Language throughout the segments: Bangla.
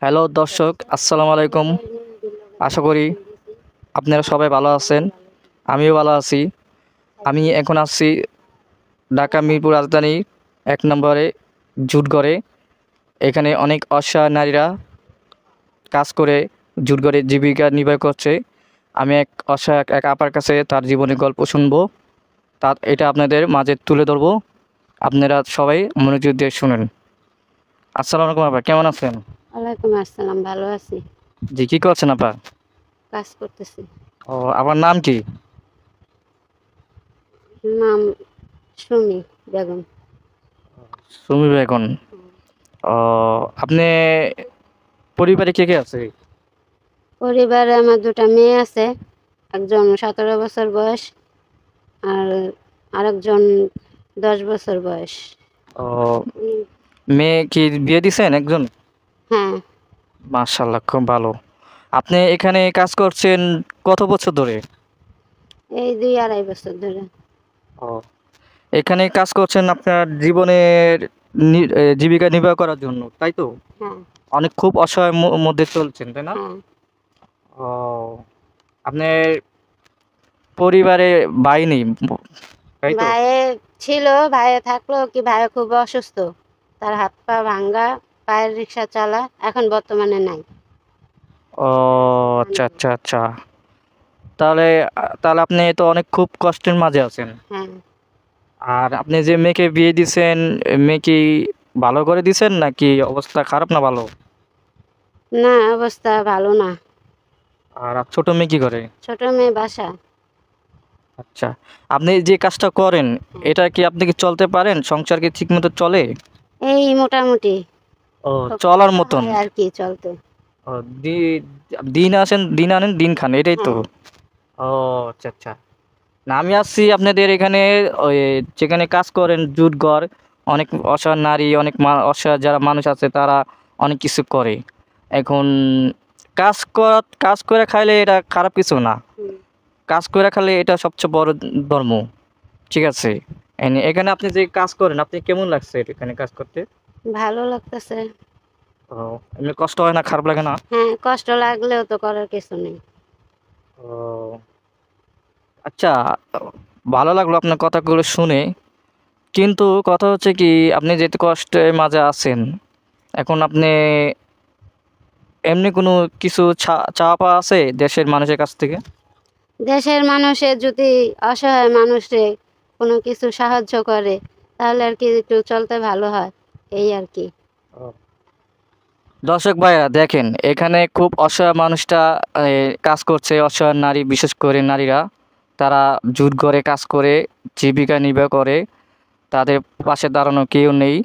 হ্যালো দর্শক, আসসালামু আলাইকুম। আশা করি আপনারা সবাই ভালো আছেন। আমিও ভালো আছি। আমি এখন আছি ঢাকা মিরপুর রাজধানী ১ নম্বরে জুটগড়ে। এখানে অনেক অসহায় নারীরা কাজ করে জুটগড়ে জীবিকা নির্বাহ করছে। আমি এক অসহায় এক আপার কাছে তার জীবনের গল্প শুনবো। এটা আপনাদের মাঝে তুলে ধরবো। আপনারা সবাই মনোযোগ দিয়ে শুনুন। আসসালামু আলাইকুম আপা, কেমন আছেন? ওয়ালাইকুম আসসালাম, ভালো আছি। জি, কী করছেন আপা? কাজ করতেছি। ও, আপনার নাম কি? নাম সুমি বেগম। সুমি বেগম। ও, আপনি পরিবারে কে কে আছে? পরিবারে আমার দুটা মেয়ে আছে, একজন 17 বছর বয়স আর আরেকজন 10 বছর বয়স। ও, উম, মেয়ে কি বিয়ে দিছেন একজন? হ্যাঁ, মাশাআল্লাহ, খুব ভালো। আপনি এখানে কাজ করছেন কত বছর ধরে? এই 2-2.5 বছর ধরে। ও, এখানে কাজ করছেন আপনার জীবনের জীবিকা নির্বাহ করার জন্য, তাই তো? হ্যাঁ, অনেক খুব অসহায় মধ্যে চলছেন, তাই না? হ্যাঁ। ও, আপনার পরিবারে ভাই নেই, তাই তো? ভাইয়ে ছিল, ভাইয়ে থাকলো কি, ভাইয়ে খুব অসুস্থ, তার হাত পা ভাঙ্গা, পায়ের রিক্সা চালা, এখন বর্তমানে নাই। ও, আচ্ছা আচ্ছা আচ্ছা। তাহলে তাহলে আপনি তো অনেক খুব কষ্টের মাঝে আছেন। হ্যাঁ, আর আপনি যে মেয়েকে বিয়ে দিছেন, মেয়ে কি ভালো করে দিছেন নাকি অবস্থা খারাপ না ভালো? না, অবস্থা ভালো না। আর ছোট মেয়ে কি করে? ছোট মেয়ে বাসা। আচ্ছা, আপনি যে কাজটা করেন, এটা কি আপনি কি চলতে পারেন? সংসার কি ঠিকমতো চলে? এই মোটামুটি ও, খুব চলার কষ্ট মতন। হয় আর কি চলতে। ও, দিন আসেন দিন আনেন দিন খান, এটাই তো? হ্যাঁ, ও, আচ্ছা আচ্ছা। না, আমি আসছি আপনাদের এখানে, ওই যেখানে কাজ করেন জুটঘর। অনেক অসহায় নারী, অনেক অসহায় যারা মানুষ আছে তারা অনেক কিছু করে। এখন কাজ করে খাইলে এটা খারাপ কিছু না। হুম, কাজ করে খাইলে এটা সবচেয়ে বড় ধর্ম। ঠিক আছে? এখানে আপনি যে কাজ করেন, আপনি কেমন লাগছে এখানে কাজ করতে? ভালো লাগতেছে। ও, এমনি কষ্ট হয় না, খারাপ লাগে না? হ্যাঁ, কষ্ট লাগলেও তো করার কিছু নেই। ও, আচ্ছা, ভালো লাগলো আপনার কথাগুলো শুনে। কিন্তু কথা হচ্ছে কি, আপনি যেহেতু কষ্টের মাঝে আছেন, এখন আপনি এমনি কোনো কিছু চাওয়া পাওয়া আছে দেশের মানুষের কাছ থেকে? দেশের মানুষের যদি অসহায় মানুষে কোনো কিছু সাহায্য করে, তাহলে আর কি একটু চলতে ভালো হয়, এই আর কি। দর্শক ভাইরা দেখেন, এখানে খুব অসহায় মানুষটা কাজ করছে। অসহায় নারী, বিশেষ করে নারীরা, তারা জুট ঘরে কাজ করে জীবিকা নির্বাহ করে। তাদের পাশে দাঁড়ানো কেউ নেই,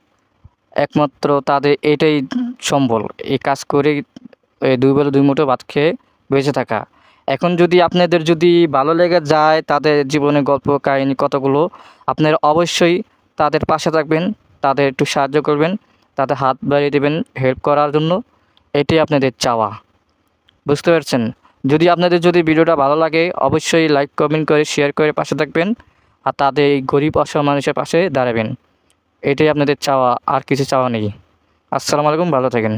একমাত্র তাদের এটাই সম্বল, এই কাজ করে দুই বেলা দুই মুঠো ভাত খেয়ে বেঁচে থাকা। এখন যদি আপনাদের যদি ভালো লেগে যায় তাদের জীবনের গল্প কাহিনী কতগুলো, আপনারা অবশ্যই তাদের পাশে থাকবেন, তাদের একটু সাহায্য করবেন, তাদের হাত বাড়িয়ে দেবেন হেল্প করার জন্য। এটাই আপনাদের চাওয়া। বুঝতে পারছেন? যদি ভিডিওটা ভালো লাগে, অবশ্যই লাইক কমেন্ট করে শেয়ার করে পাশে থাকবেন। আর তাদের এই গরিব অসহায় মানুষের পাশে দাঁড়াবেন। এটাই আপনাদের চাওয়া, আর কিছু চাওয়া নেই। আসসালামু আলাইকুম, ভালো থাকেন।